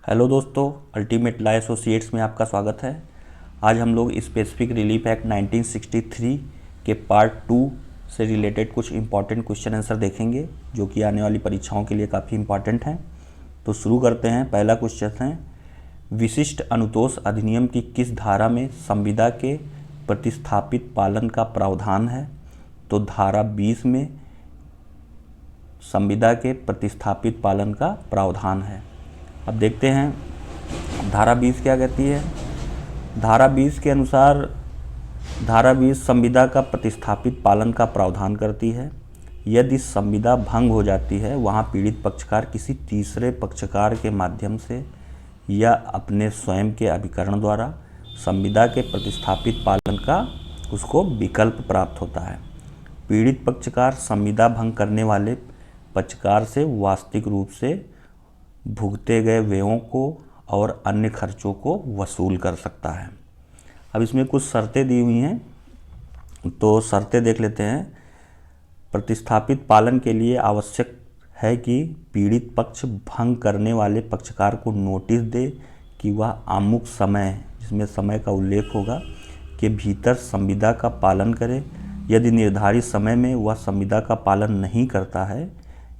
Hello दोस्तों, ultimate law associates में आपका स्वागत है। आज हम लोग स्पेसिफिक रिलीफ एक्ट 1963 के पार्ट 2 से रिलेटेड कुछ इम्पॉर्टेंट क्वेश्चन आंसर देखेंगे जो कि आने वाली परीक्षाओं के लिए काफ़ी इम्पॉर्टेंट हैं। तो शुरू करते हैं। पहला क्वेश्चन है, विशिष्ट अनुतोष अधिनियम की किस धारा में संविदा के प्रतिस्थापित पालन का प्रावधान है? तो धारा 20 में संविदा के प्रतिस्थापित पालन का प्रावधान है। अब देखते हैं धारा 20 क्या कहती है। धारा 20 के अनुसार धारा 20 संविदा का प्रतिस्थापित पालन का प्रावधान करती है। यदि संविदा भंग हो जाती है, वहाँ पीड़ित पक्षकार किसी तीसरे पक्षकार के माध्यम से या अपने स्वयं के अभिकरण द्वारा संविदा के प्रतिस्थापित पालन का उसको विकल्प प्राप्त होता है। पीड़ित पक्षकार संविदा भंग करने वाले पक्षकार से वास्तविक रूप से भुगते गए व्ययों को और अन्य खर्चों को वसूल कर सकता है। अब इसमें कुछ शर्तें दी हुई हैं, तो शर्तें देख लेते हैं। प्रतिस्थापित पालन के लिए आवश्यक है कि पीड़ित पक्ष भंग करने वाले पक्षकार को नोटिस दे कि वह अमुक समय, जिसमें समय का उल्लेख होगा, के भीतर संविदा का पालन करे। यदि निर्धारित समय में वह संविदा का पालन नहीं करता है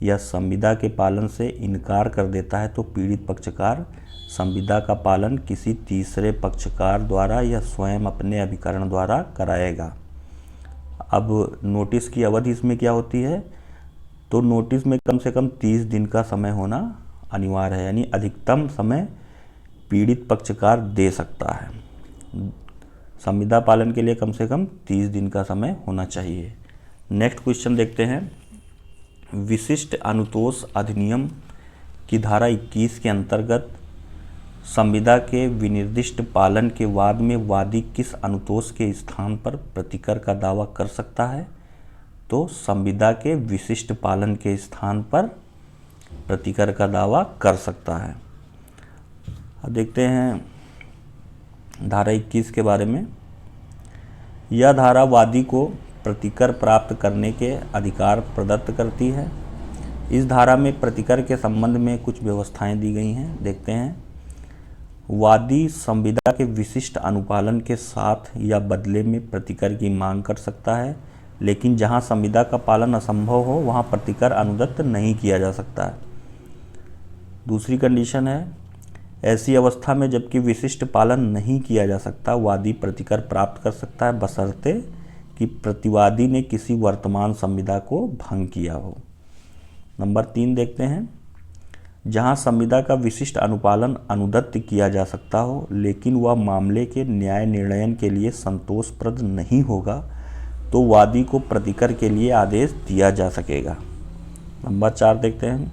या संविदा के पालन से इनकार कर देता है तो पीड़ित पक्षकार संविदा का पालन किसी तीसरे पक्षकार द्वारा या स्वयं अपने अभिकरण द्वारा कराएगा। अब नोटिस की अवधि इसमें क्या होती है? तो नोटिस में कम से कम 30 दिन का समय होना अनिवार्य है, यानी अधिकतम समय पीड़ित पक्षकार दे सकता है। संविदा पालन के लिए कम से कम 30 दिन का समय होना चाहिए। नेक्स्ट क्वेश्चन देखते हैं। विशिष्ट अनुतोष अधिनियम की धारा 21 के अंतर्गत संविदा के विनिर्दिष्ट पालन के वाद में वादी किस अनुतोष के स्थान पर प्रतिकर का दावा कर सकता है? तो संविदा के विशिष्ट पालन के स्थान पर प्रतिकर का दावा कर सकता है। अब देखते हैं धारा 21 के बारे में। यह धारा वादी को प्रतिकर प्राप्त करने के अधिकार प्रदत्त करती है। इस धारा में प्रतिकर के संबंध में कुछ व्यवस्थाएं दी गई हैं, देखते हैं। वादी संविदा के विशिष्ट अनुपालन के साथ या बदले में प्रतिकर की मांग कर सकता है, लेकिन जहां संविदा का पालन असंभव हो वहां प्रतिकर अनुदत्त नहीं किया जा सकता है। दूसरी कंडीशन है, ऐसी अवस्था में जबकि विशिष्ट पालन नहीं किया जा सकता, वादी प्रतिकर प्राप्त कर सकता है बशर्ते कि प्रतिवादी ने किसी वर्तमान संविदा को भंग किया हो। नंबर 3 देखते हैं। जहां संविदा का विशिष्ट अनुपालन अनुदत्त किया जा सकता हो लेकिन वह मामले के न्याय निर्णयन के लिए संतोषप्रद नहीं होगा तो वादी को प्रतिकर के लिए आदेश दिया जा सकेगा। नंबर 4 देखते हैं।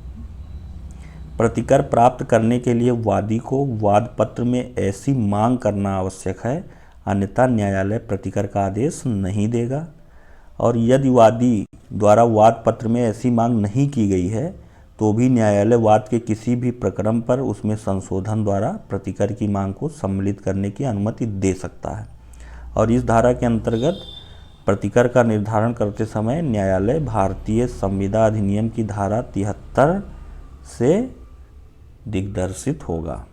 प्रतिकर प्राप्त करने के लिए वादी को वाद पत्र में ऐसी मांग करना आवश्यक है, अन्यथा न्यायालय प्रतिकर का आदेश नहीं देगा। और यदि वादी द्वारा वाद पत्र में ऐसी मांग नहीं की गई है तो भी न्यायालय वाद के किसी भी प्रकरण पर उसमें संशोधन द्वारा प्रतिकर की मांग को सम्मिलित करने की अनुमति दे सकता है। और इस धारा के अंतर्गत प्रतिकर का निर्धारण करते समय न्यायालय भारतीय संविदा अधिनियम की धारा 73 से दिग्दर्शित होगा।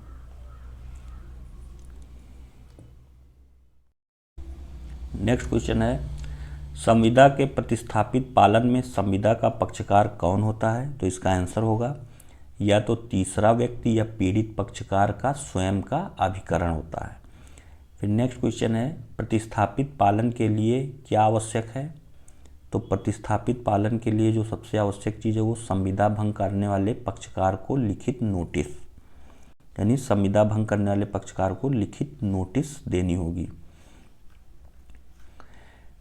नेक्स्ट क्वेश्चन है, संविदा के प्रतिस्थापित पालन में संविदा का पक्षकार कौन होता है? तो इसका आंसर होगा या तो तीसरा व्यक्ति या पीड़ित पक्षकार का स्वयं का अभिकरण होता है। फिर नेक्स्ट क्वेश्चन है, प्रतिस्थापित पालन के लिए क्या आवश्यक है? तो प्रतिस्थापित पालन के लिए जो सबसे आवश्यक चीज़ है वो संविदा भंग करने वाले पक्षकार को लिखित नोटिस, यानी संविदा भंग करने वाले पक्षकार को लिखित नोटिस देनी होगी।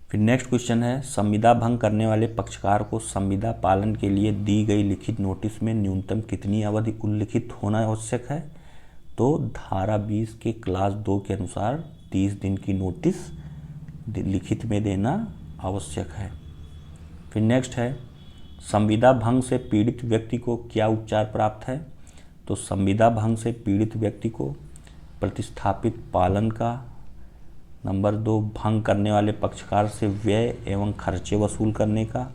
फिर नेक्स्ट क्वेश्चन है, संविदा भंग करने वाले पक्षकार को संविदा पालन के लिए दी गई लिखित नोटिस में न्यूनतम कितनी अवधि उल्लिखित होना आवश्यक है? तो धारा 20 के क्लास 2 के अनुसार 30 दिन की नोटिस लिखित में देना आवश्यक है। फिर नेक्स्ट है, संविदा भंग से पीड़ित व्यक्ति को क्या उपचार प्राप्त है? तो संविदा भंग से पीड़ित व्यक्ति को प्रतिस्थापित पालन का, नंबर 2 भंग करने वाले पक्षकार से व्यय एवं खर्चे वसूल करने का,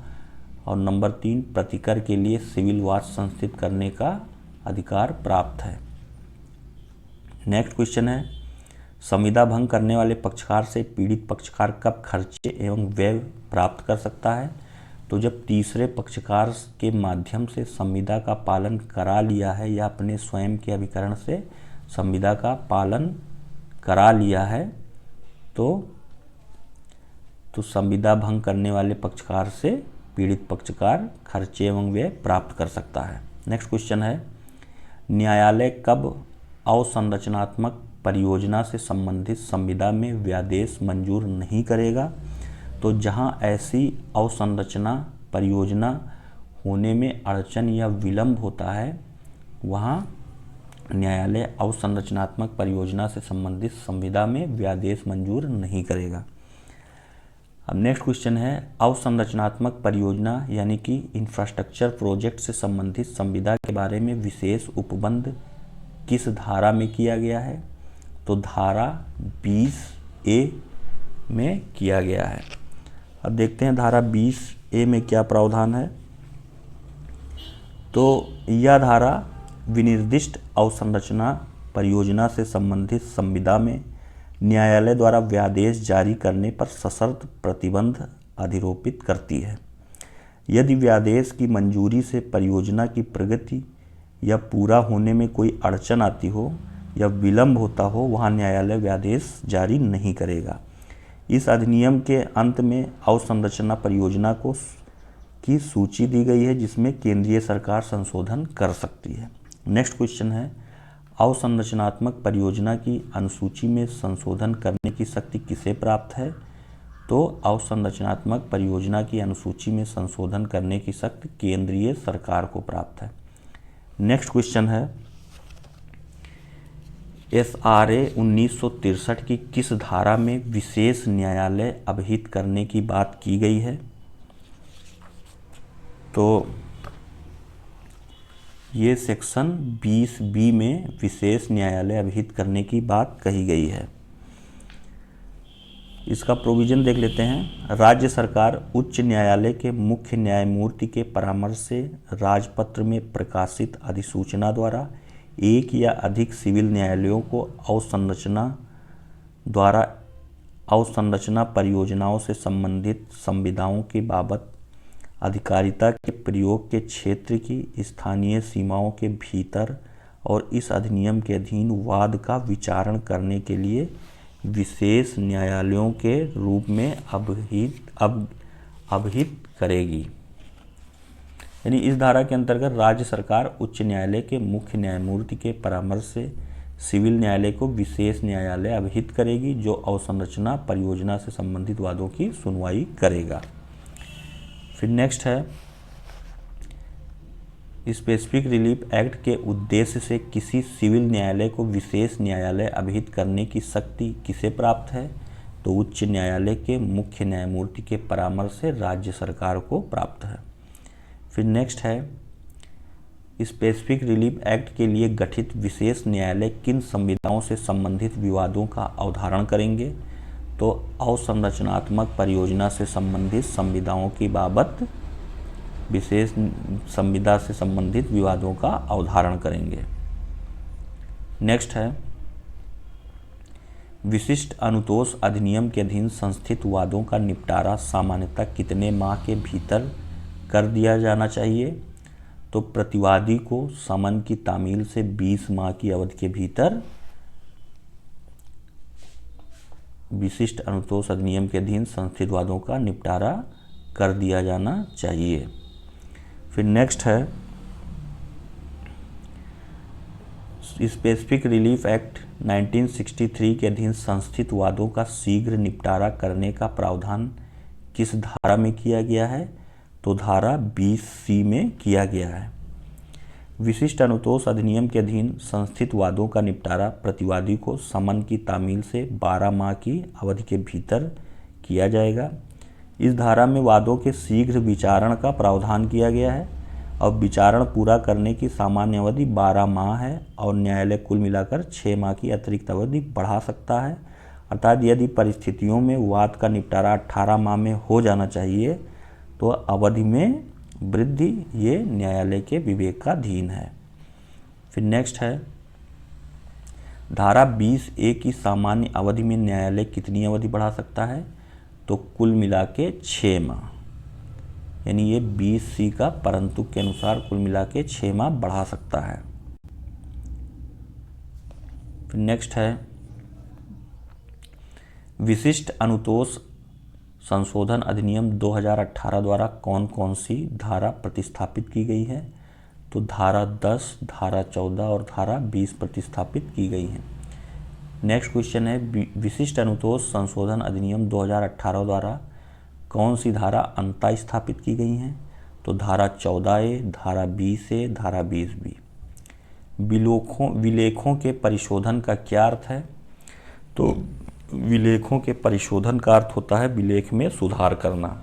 और नंबर 3 प्रतिकर के लिए सिविल वाद संस्थित करने का अधिकार प्राप्त है। नेक्स्ट क्वेश्चन है, संविदा भंग करने वाले पक्षकार से पीड़ित पक्षकार कब खर्चे एवं व्यय प्राप्त कर सकता है? तो जब तीसरे पक्षकार के माध्यम से संविदा का पालन करा लिया है या अपने स्वयं के अभिकरण से संविदा का पालन करा लिया है तो संविदा भंग करने वाले पक्षकार से पीड़ित पक्षकार खर्चे एवं व्यय प्राप्त कर सकता है। नेक्स्ट क्वेश्चन है, न्यायालय कब अवसंरचनात्मक परियोजना से संबंधित संविदा में व्यादेश मंजूर नहीं करेगा? तो जहां ऐसी अवसंरचना परियोजना होने में अड़चन या विलंब होता है वहां न्यायालय अवसंरचनात्मक परियोजना से संबंधित संविदा में व्यादेश मंजूर नहीं करेगा। अब नेक्स्ट क्वेश्चन है, अवसंरचनात्मक परियोजना यानी कि इंफ्रास्ट्रक्चर प्रोजेक्ट से संबंधित संविदा के बारे में विशेष उपबंध किस धारा में किया गया है? तो धारा 20A में किया गया है। अब देखते हैं धारा 20A में क्या प्रावधान है। तो यह धारा विनिर्दिष्ट अवसंरचना परियोजना से संबंधित संविदा में न्यायालय द्वारा व्यादेश जारी करने पर सशर्त प्रतिबंध अधिरोपित करती है। यदि व्यादेश की मंजूरी से परियोजना की प्रगति या पूरा होने में कोई अड़चन आती हो या विलंब होता हो वहाँ न्यायालय व्यादेश जारी नहीं करेगा। इस अधिनियम के अंत में अवसंरचना परियोजना की सूची दी गई है जिसमें केंद्रीय सरकार संशोधन कर सकती है। नेक्स्ट क्वेश्चन है, अवसंरचनात्मक परियोजना की अनुसूची में संशोधन करने की शक्ति किसे प्राप्त है? तो अवसंरचनात्मक परियोजना की अनुसूची में संशोधन करने की शक्ति केंद्रीय सरकार को प्राप्त है। नेक्स्ट क्वेश्चन है, SRA 1963 की किस धारा में विशेष न्यायालय अभिहित करने की बात की गई है? तो ये सेक्शन 20B में विशेष न्यायालय अभिहित करने की बात कही गई है। इसका प्रोविज़न देख लेते हैं। राज्य सरकार उच्च न्यायालय के मुख्य न्यायमूर्ति के परामर्श से राजपत्र में प्रकाशित अधिसूचना द्वारा एक या अधिक सिविल न्यायालयों को अवसंरचना परियोजनाओं से संबंधित संविदाओं के बाबत अधिकारिता के प्रयोग के क्षेत्र की स्थानीय सीमाओं के भीतर और इस अधिनियम के अधीन वाद का विचारण करने के लिए विशेष न्यायालयों के रूप में अभिहित करेगी। यानी इस धारा के अंतर्गत राज्य सरकार उच्च न्यायालय के मुख्य न्यायमूर्ति के परामर्श से सिविल न्यायालय को विशेष न्यायालय अभिहित करेगी जो अवसंरचना परियोजना से संबंधित वादों की सुनवाई करेगा। फिर नेक्स्ट है, स्पेसिफिक रिलीफ एक्ट के उद्देश्य से किसी सिविल न्यायालय को विशेष न्यायालय अभिहित करने की शक्ति किसे प्राप्त है? तो उच्च न्यायालय के मुख्य न्यायमूर्ति के परामर्श से राज्य सरकार को प्राप्त है। फिर नेक्स्ट है, स्पेसिफिक रिलीफ एक्ट के लिए गठित विशेष न्यायालय किन संविदाओं से संबंधित विवादों का अवधारण करेंगे? तो अवसंरचनात्मक परियोजना से संबंधित संविदाओं की बाबत विशेष संविदा से संबंधित विवादों का अवधारण करेंगे। नेक्स्ट है, विशिष्ट अनुतोष अधिनियम के अधीन संस्थित वादों का निपटारा सामान्यतः कितने माह के भीतर कर दिया जाना चाहिए? तो प्रतिवादी को समन की तामील से 20 माह की अवधि के भीतर विशिष्ट अनुतोष अधिनियम के अधीन संस्थित वादों का निपटारा कर दिया जाना चाहिए। फिर नेक्स्ट है, स्पेसिफिक रिलीफ एक्ट 1963 के अधीन संस्थित वादों का शीघ्र निपटारा करने का प्रावधान किस धारा में किया गया है? तो धारा 20C में किया गया है। विशिष्ट अनुतोष अधिनियम के अधीन संस्थित वादों का निपटारा प्रतिवादी को समन की तामील से 12 माह की अवधि के भीतर किया जाएगा। इस धारा में वादों के शीघ्र विचारण का प्रावधान किया गया है और विचारण पूरा करने की सामान्य अवधि 12 माह है और न्यायालय कुल मिलाकर 6 माह की अतिरिक्त अवधि बढ़ा सकता है। अर्थात यदि परिस्थितियों में वाद का निपटारा 18 माह में हो जाना चाहिए तो अवधि में वृद्धि ये न्यायालय के विवेक का अधीन है। फिर नेक्स्ट है, धारा 20A की सामान्य अवधि में न्यायालय कितनी अवधि बढ़ा सकता है? तो कुल मिला के 6 माह, यानी ये 20C का परंतु के अनुसार कुल मिला के 6 माह बढ़ा सकता है। फिर नेक्स्ट है विशिष्ट अनुतोष संशोधन अधिनियम 2018 द्वारा कौन कौन सी धारा प्रतिस्थापित की गई है? तो धारा 10, धारा 14 और धारा 20 प्रतिस्थापित की गई है। नेक्स्ट क्वेश्चन है विशिष्ट अनुतोष संशोधन अधिनियम 2018 द्वारा कौन सी धारा अंतः स्थापित की गई हैं? तो धारा 14A, धारा 20A, धारा 20B। विलेखों के परिशोधन का क्या अर्थ है? तो विलेखों के परिशोधन का अर्थ होता है विलेख में सुधार करना।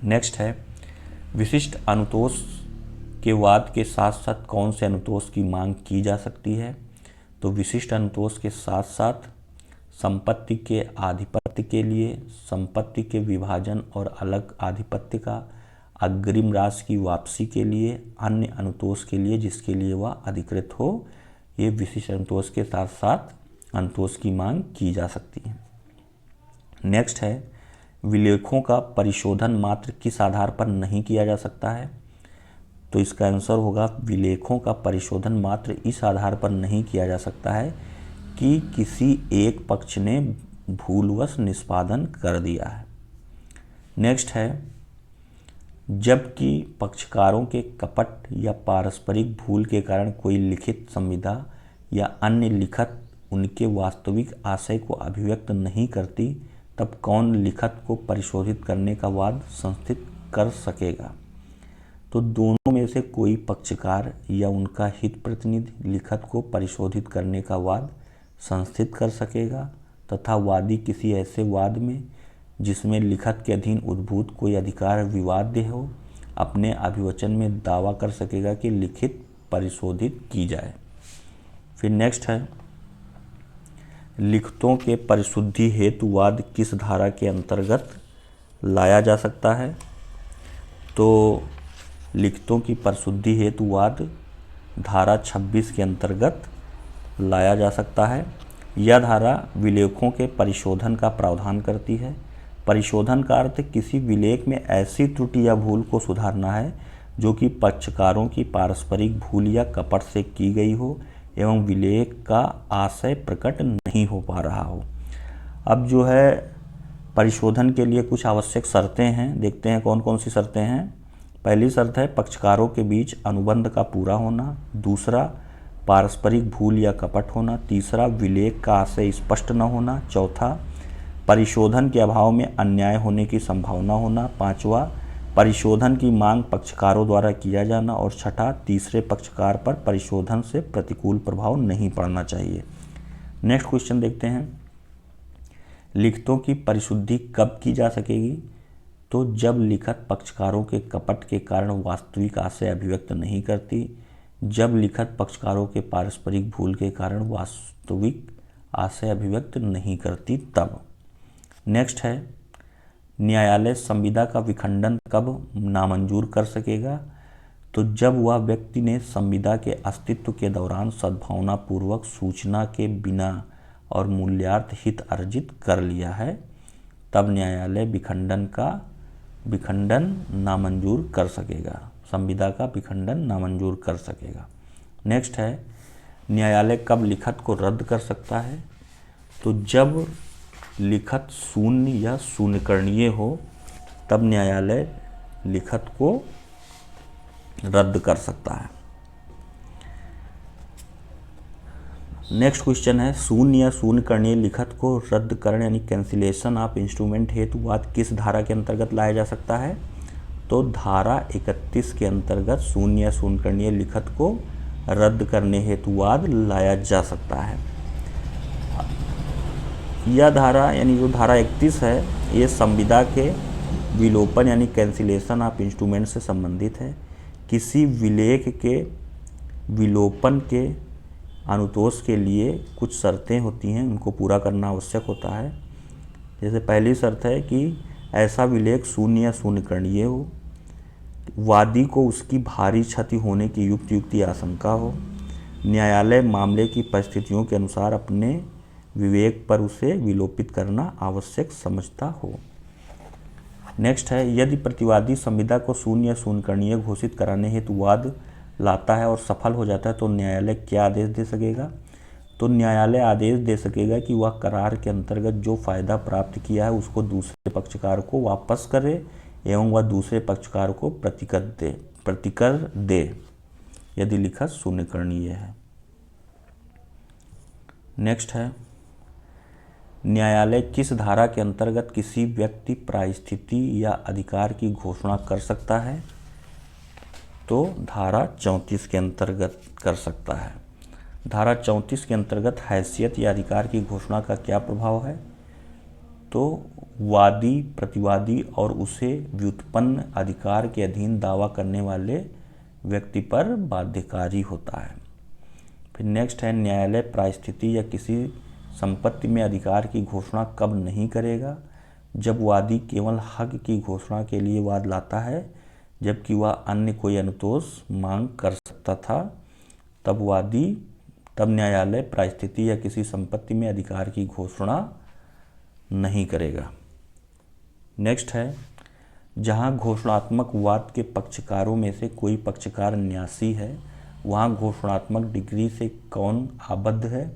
नेक्स्ट है विशिष्ट अनुतोष के वाद के साथ साथ कौन से अनुतोष की मांग की जा सकती है? तो विशिष्ट अनुतोष के साथ साथ संपत्ति के आधिपत्य के लिए, संपत्ति के विभाजन और अलग आधिपत्य का, अग्रिम राशि की वापसी के लिए, अन्य अनुतोष के लिए जिसके लिए वह अधिकृत हो, ये विशिष्ट अनुतोष के साथ साथ अनुतोष की मांग की जा सकती है। नेक्स्ट है विलेखों का परिशोधन मात्र किस आधार पर नहीं किया जा सकता है? तो इसका आंसर होगा विलेखों का परिशोधन मात्र इस आधार पर नहीं किया जा सकता है कि किसी एक पक्ष ने भूलवश निष्पादन कर दिया है। नेक्स्ट है जबकि पक्षकारों के कपट या पारस्परिक भूल के कारण कोई लिखित संविदा या अन्य लिखत उनके वास्तविक आशय को अभिव्यक्त नहीं करती, तब कौन लिखत को परिशोधित करने का वाद संस्थित कर सकेगा? तो दोनों में से कोई पक्षकार या उनका हित प्रतिनिधि लिखत को परिशोधित करने का वाद संस्थित कर सकेगा तथा वादी किसी ऐसे वाद में जिसमें लिखत के अधीन उद्भूत कोई अधिकार विवाद्य हो, अपने अभिवचन में दावा कर सकेगा कि लिखित परिशोधित की जाए। फिर नेक्स्ट है लिखतों के परिशुद्धि हेतु वाद किस धारा के अंतर्गत लाया जा सकता है? तो लिखतों की परिशुद्धि हेतु वाद धारा 26 के अंतर्गत लाया जा सकता है। यह धारा विलेखों के परिशोधन का प्रावधान करती है। परिशोधन का अर्थ किसी विलेख में ऐसी त्रुटि या भूल को सुधारना है जो कि पक्षकारों की पारस्परिक भूल या कपट से की गई हो एवं विलेख का आशय प्रकट नहीं हो पा रहा हो। अब जो है परिशोधन के लिए कुछ आवश्यक शर्तें हैं, देखते हैं कौन कौन सी शर्तें हैं। पहली शर्त है पक्षकारों के बीच अनुबंध का पूरा होना। दूसरा पारस्परिक भूल या कपट होना। तीसरा विलेख का आशय स्पष्ट न होना। चौथा परिशोधन के अभाव में अन्याय होने की संभावना होना। पांचवा परिशोधन की मांग पक्षकारों द्वारा किया जाना। और छठा तीसरे पक्षकार पर परिशोधन से प्रतिकूल प्रभाव नहीं पड़ना चाहिए। नेक्स्ट क्वेश्चन देखते हैं लिखतों की परिशुद्धि कब की जा सकेगी? तो जब लिखत पक्षकारों के कपट के कारण वास्तविक आशय अभिव्यक्त नहीं करती, जब लिखत पक्षकारों के पारस्परिक भूल के कारण वास्तविक आशय अभिव्यक्त नहीं करती तब। नेक्स्ट है न्यायालय संविदा का विखंडन कब नामंजूर कर सकेगा? तो जब वह व्यक्ति ने संविदा के अस्तित्व के दौरान सद्भावनापूर्वक सूचना के बिना और मूल्यार्थ हित अर्जित कर लिया है, तब न्यायालय विखंडन नामंजूर कर सकेगा, संविदा का विखंडन नामंजूर कर सकेगा। नेक्स्ट है न्यायालय कब लिखत को रद्द कर सकता है? तो जब लिखत शून्य या शून्यकरणीय हो तब न्यायालय लिखत को रद्द कर सकता है। नेक्स्ट क्वेश्चन है शून्य या शून्यकरणीय लिखत को रद्द करने यानी कैंसिलेशन ऑफ इंस्ट्रूमेंट हेतु वाद किस धारा के अंतर्गत लाया जा सकता है? तो धारा 31 के अंतर्गत शून्य या शून्यकरणीय लिखत को रद्द करने हेतु वाद लाया जा सकता है। यह धारा यानी जो धारा 31 है ये संविदा के विलोपन यानी कैंसिलेशन ऑफ इंस्ट्रूमेंट से संबंधित है। किसी विलेख के विलोपन के अनुतोष के लिए कुछ शर्तें होती हैं, उनको पूरा करना आवश्यक होता है। जैसे पहली शर्त है कि ऐसा विलेख शून्य या शून्यकरणीय हो, वादी को उसकी भारी क्षति होने की युक्ति आशंका हो, न्यायालय मामले की परिस्थितियों के अनुसार अपने विवेक पर उसे विलोपित करना आवश्यक समझता हो। नेक्स्ट है, यदि प्रतिवादी संविदा को शून्य या शून्यकरणीय घोषित कराने हेतु वाद लाता है और सफल हो जाता है तो न्यायालय क्या आदेश दे सकेगा? तो न्यायालय आदेश दे सकेगा कि वह करार के अंतर्गत जो फायदा प्राप्त किया है उसको दूसरे पक्षकार को वापस करे एवं वह दूसरे पक्षकार को प्रतिकर दे यदि लिखत शून्यकरणीय है। नेक्स्ट है, न्यायालय किस धारा के अंतर्गत किसी व्यक्ति, परिस्थिति या अधिकार की घोषणा कर सकता है? तो धारा 34 के अंतर्गत कर सकता है। धारा 34 के अंतर्गत हैसियत या अधिकार की घोषणा का क्या प्रभाव है? तो वादी, प्रतिवादी और उसे व्युत्पन्न अधिकार के अधीन दावा करने वाले व्यक्ति पर बाध्यकारी होता है। फिर नेक्स्ट है, न्यायालय परिस्थिति या किसी संपत्ति में अधिकार की घोषणा कब नहीं करेगा? जब वादी केवल हक की घोषणा के लिए वाद लाता है जबकि वह अन्य कोई अनुतोष मांग कर सकता था, तब न्यायालय परिस्थिति या किसी संपत्ति में अधिकार की घोषणा नहीं करेगा। नेक्स्ट है, जहां घोषणात्मक वाद के पक्षकारों में से कोई पक्षकार न्यासी है वहां घोषणात्मक डिग्री से कौन आबद्ध है?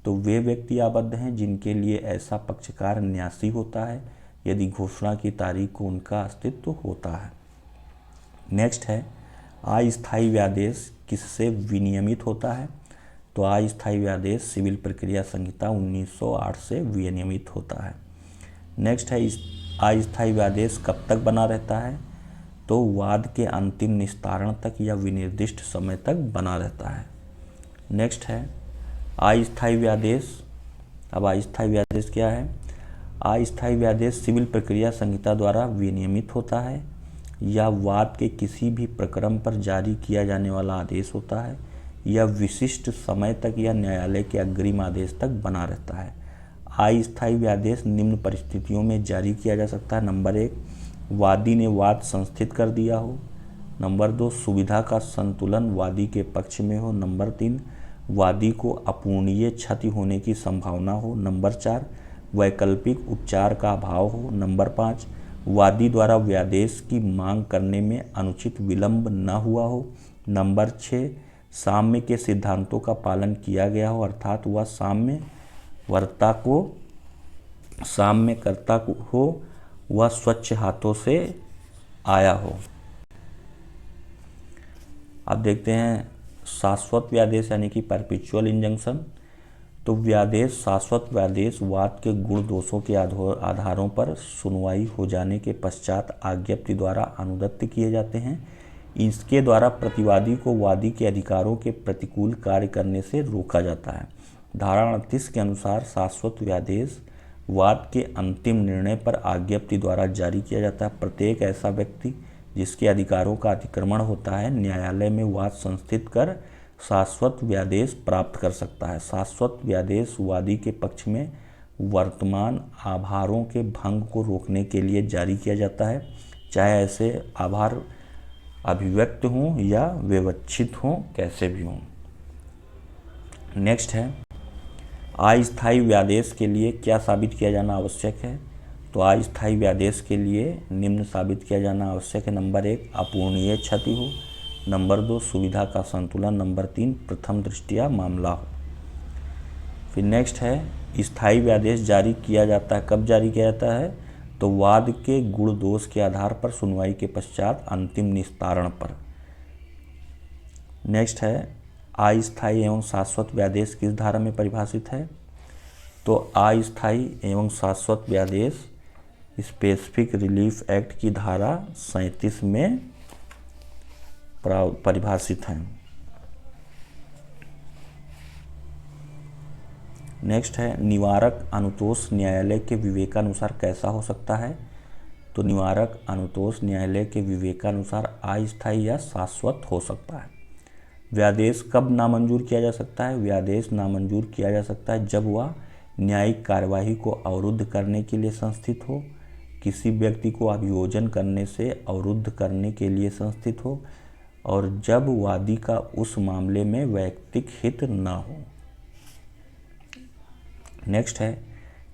तो वे व्यक्ति आबद्ध हैं जिनके लिए ऐसा पक्षकार न्यासी होता है यदि घोषणा की तारीख को उनका अस्तित्व होता है। नेक्स्ट है, अस्थायी व्यादेश किससे विनियमित होता है? तो अस्थायी व्यादेश सिविल प्रक्रिया संहिता 1908 से विनियमित होता है। नेक्स्ट है, अस्थायी व्यादेश कब तक बना रहता है? तो वाद के अंतिम निस्तारण तक या विनिर्दिष्ट समय तक बना रहता है। नेक्स्ट है, अस्थायी व्यादेश। अब अस्थायी व्यादेश क्या है? अस्थायी व्यादेश सिविल प्रक्रिया संहिता द्वारा विनियमित होता है या वाद के किसी भी प्रकरण पर जारी किया जाने वाला आदेश होता है या विशिष्ट समय तक या न्यायालय के अग्रिम आदेश तक बना रहता है। अस्थायी व्यादेश निम्न परिस्थितियों में जारी किया जा सकता है। नंबर 1, वादी ने वाद संस्थित कर दिया हो। नंबर 2, सुविधा का संतुलन वादी के पक्ष में हो। नंबर 3, वादी को अपूर्णीय क्षति होने की संभावना हो। नंबर 4, वैकल्पिक उपचार का अभाव हो। नंबर 5, वादी द्वारा व्यादेश की मांग करने में अनुचित विलंब न हुआ हो। नंबर 6, साम्य के सिद्धांतों का पालन किया गया हो, अर्थात वह साम्यकर्ता हो, वह स्वच्छ हाथों से आया हो। अब देखते हैं शाश्वत व्यादेश यानी कि परपेचुअल इंजंक्शन। तो व्यादेश, शाश्वत व्यादेश वाद के गुण दोषों के आधारों पर सुनवाई हो जाने के पश्चात आज्ञप्ति द्वारा अनुदत्त किए जाते हैं। इसके द्वारा प्रतिवादी को वादी के अधिकारों के प्रतिकूल कार्य करने से रोका जाता है। धारा 38 के अनुसार शाश्वत व्यादेश वाद के अंतिम निर्णय पर आज्ञप्ति द्वारा जारी किया जाता है। प्रत्येक ऐसा व्यक्ति जिसके अधिकारों का अतिक्रमण होता है न्यायालय में वाद संस्थित कर शाश्वत व्यादेश प्राप्त कर सकता है। शाश्वत व्यादेश वादी के पक्ष में वर्तमान आभारों के भंग को रोकने के लिए जारी किया जाता है, चाहे ऐसे आभार अभिव्यक्त हों या विवक्षित हों, कैसे भी हों। नेक्स्ट है, अस्थायी व्यादेश के लिए क्या साबित किया जाना आवश्यक है? तो अस्थायी व्यादेश के लिए निम्न साबित किया जाना आवश्यक है। नंबर 1, अपूर्णीय क्षति हो। नंबर 2, सुविधा का संतुलन। नंबर 3, प्रथम दृष्टया मामला हो। फिर नेक्स्ट है, स्थायी व्यादेश जारी किया जाता है, कब जारी किया जाता है? तो वाद के गुण दोष के आधार पर सुनवाई के पश्चात अंतिम निस्तारण पर। नेक्स्ट है, अस्थायी एवं शाश्वत व्यादेश किस धारा में परिभाषित है? तो अस्थायी एवं शाश्वत व्यादेश स्पेसिफिक रिलीफ एक्ट की धारा 37 में परिभाषित है। नेक्स्ट है, निवारक अनुतोष न्यायालय के विवेकानुसार कैसा हो सकता है? तो निवारक अनुतोष न्यायालय के विवेकानुसार अस्थायी या शाश्वत हो सकता है। व्यादेश कब नामंजूर किया जा सकता है? व्यादेश नामंजूर किया जा सकता है जब वह न्यायिक कार्यवाही को अवरुद्ध करने के लिए संस्थित हो, किसी व्यक्ति को अभियोजन करने से अवरुद्ध करने के लिए संस्थित हो, और जब वादी का उस मामले में वैयक्तिक हित न हो। नेक्स्ट है,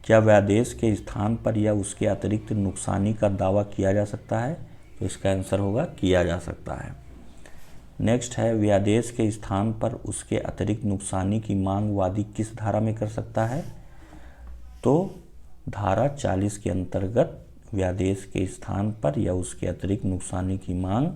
क्या व्यादेश के स्थान पर या उसके अतिरिक्त नुकसानी का दावा किया जा सकता है? तो इसका आंसर होगा किया जा सकता है। नेक्स्ट है, व्यादेश के स्थान पर उसके अतिरिक्त नुकसानी की मांग वादी किस धारा में कर सकता है? तो धारा 40 के अंतर्गत व्यादेश के स्थान पर या उसके अतिरिक्त नुकसानी की मांग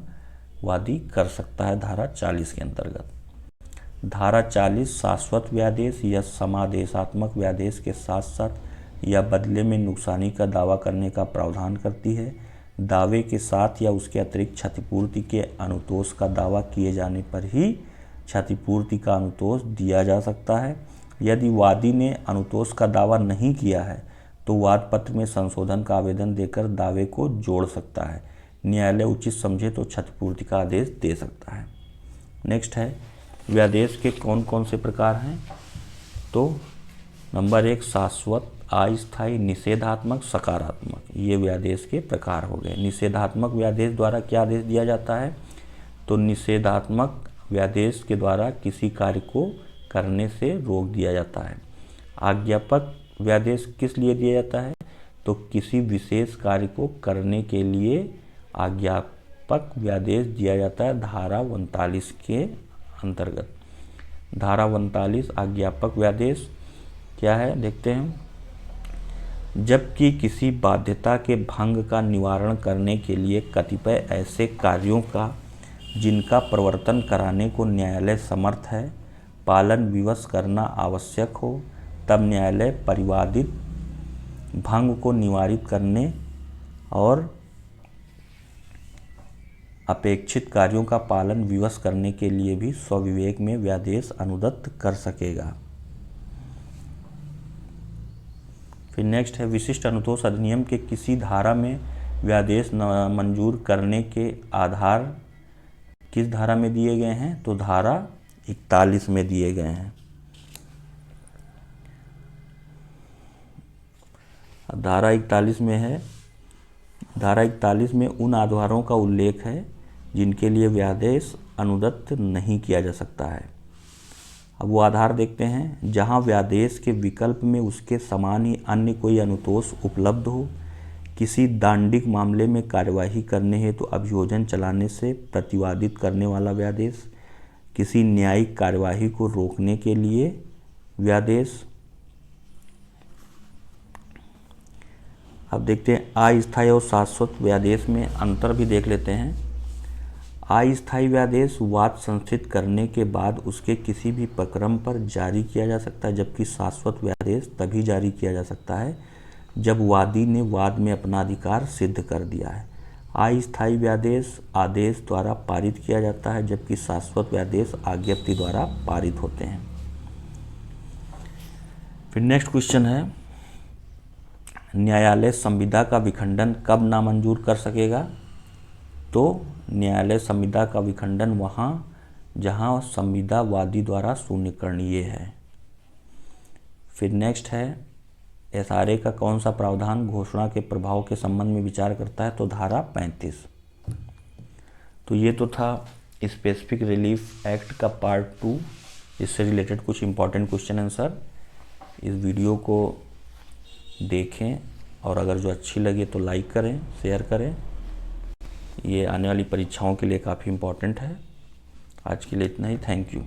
वादी कर सकता है, धारा 40 के अंतर्गत। धारा 40 शाश्वत व्यादेश या समादेशात्मक व्यादेश के साथ साथ या बदले में नुकसानी का दावा करने का प्रावधान करती है। दावे के साथ या उसके अतिरिक्त क्षतिपूर्ति के अनुतोष का दावा किए जाने पर ही क्षतिपूर्ति का अनुतोष दिया जा सकता है। यदि वादी ने अनुतोष का दावा नहीं किया है तो वाद पत्र में संशोधन का आवेदन देकर दावे को जोड़ सकता है। न्यायालय उचित समझे तो क्षतिपूर्ति का आदेश दे सकता है। नेक्स्ट है, व्यादेश के कौन कौन से प्रकार हैं? तो नंबर 1 शाश्वत, अस्थायी, निषेधात्मक, सकारात्मक, ये व्यादेश के प्रकार हो गए। निषेधात्मक व्यादेश द्वारा क्या आदेश दिया जाता है? तो निषेधात्मक व्यादेश के द्वारा किसी कार्य को करने से रोक दिया जाता है। आज्ञापक व्यादेश किस लिए दिया जाता है? तो किसी विशेष कार्य को करने के लिए आज्ञापक व्यादेश दिया जाता है, धारा 39 के अंतर्गत। धारा 39 आज्ञापक व्यादेश क्या है देखते हैं। जबकि किसी बाध्यता के भंग का निवारण करने के लिए कतिपय ऐसे कार्यों का जिनका प्रवर्तन कराने को न्यायालय समर्थ है पालन विवश करना आवश्यक हो, तब न्यायालय परिवादित भंग को निवारित करने और अपेक्षित कार्यों का पालन विवश करने के लिए भी स्वविवेक में व्यादेश अनुदत्त कर सकेगा। फिर नेक्स्ट है, विशिष्ट अनुतोष अधिनियम के किसी धारा में व्यादेश मंजूर करने के आधार किस धारा में दिए गए हैं? तो धारा 41 में दिए गए हैं। धारा 41 में है, धारा 41 में उन आधारों का उल्लेख है जिनके लिए व्यादेश अनुदत्त नहीं किया जा सकता है। अब वो आधार देखते हैं। जहां व्यादेश के विकल्प में उसके समान ही अन्य कोई अनुतोष उपलब्ध हो, किसी दांडिक मामले में कार्यवाही करने हेतु अभियोजन चलाने से प्रतिवादित करने वाला व्यादेश, किसी न्यायिक कार्यवाही को रोकने के लिए व्यादेश। अब देखते हैं अस्थायी और शाश्वत व्यादेश में अंतर भी देख लेते हैं। अस्थायी व्यादेश वाद संस्थित करने के बाद उसके किसी भी प्रक्रम पर जारी किया जा सकता है, जबकि शाश्वत व्यादेश तभी जारी किया जा सकता है जब वादी ने वाद में अपना अधिकार सिद्ध कर दिया है। अस्थायी व्यादेश आदेश द्वारा पारित किया जाता है, जबकि शाश्वत व्यादेश आज्ञप्ति द्वारा पारित होते हैं। फिर नेक्स्ट क्वेश्चन है, न्यायालय संविदा का विखंडन कब नामंजूर कर सकेगा? तो न्यायालय संविदा का विखंडन वहाँ जहाँ संविदा वादी द्वारा शून्यकरणीय है। फिर नेक्स्ट है, एसआरए का कौन सा प्रावधान घोषणा के प्रभाव के संबंध में विचार करता है? तो धारा 35। तो ये तो था स्पेसिफिक रिलीफ एक्ट का पार्ट 2, इससे रिलेटेड कुछ इंपॉर्टेंट क्वेश्चन आंसर। इस वीडियो को देखें और अगर जो अच्छी लगे तो लाइक करें, शेयर करें। ये आने वाली परीक्षाओं के लिए काफ़ी इम्पोर्टेंट है। आज के लिए इतना ही। Thank you.